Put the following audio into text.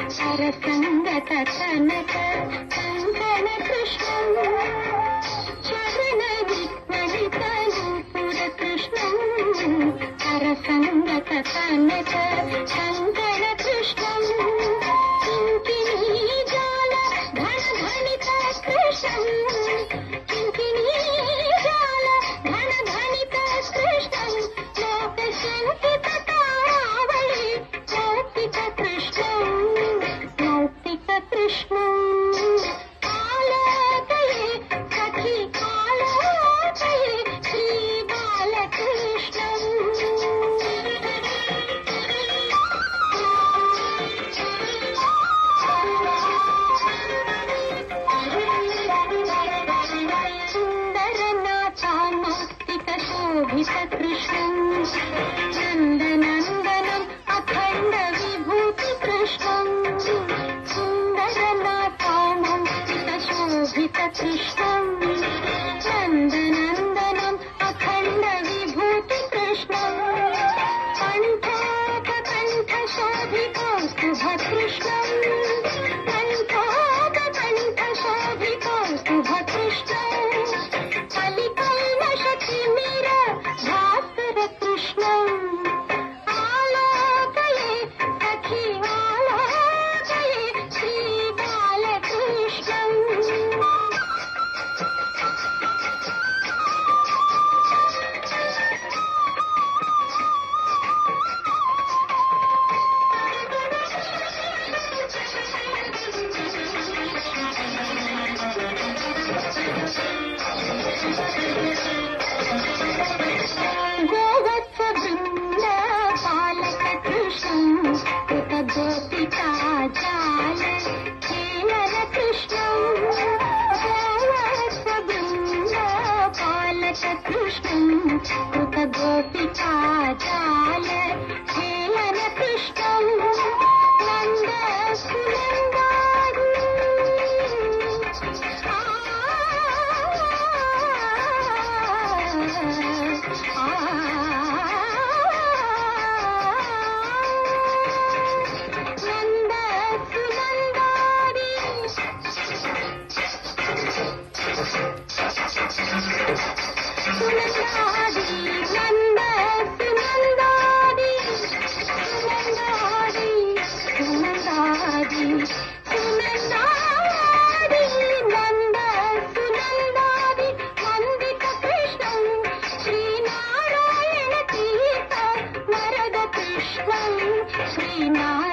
సంగత కనక కంకణ కృష్ణం చరణ విక్వలితను పుర కృష్ణం హరసంగత కనక కంకణ కృష్ణం కింకిణీ జాల ఘన ఘనిత కృష్ణం కింకిణీ జాల ఘన ఘనిత కృష్ణం లోక శంకిత తారావళి లౌకిక కృష్ణం कृष्णं आलोकये सखी आलोकये श्री बालकृष्णं सुन्दरनाथामौक्तिक शोभित कृष्णं नन्दनन्दनम् अखण्ड विभूति कृष्णं कृष्णं नन्दनन्दनम् अखण्ड विभूति कृष्णं कण्ठोपकण्ठशोभितौस्तुभकृष्णं कण्ठोपकण्ठशोभितौस्तुभकृष्णं कलिकल्मषतिमिर भास्कर कृष्णं आलोकये सखी आलोकये श्री बालकृष्णं गोवत्स वृंद पालक कृष्णं कृत गोपिका जाल खेलन कृष्णं गोवत्स वृंद पालक कृष्णं कृत गोपिका जाल खेलन कृष्णं नंद सुनंदारी श्रीनारायण तीर्थ वरद कृष्णं श्रीनारायण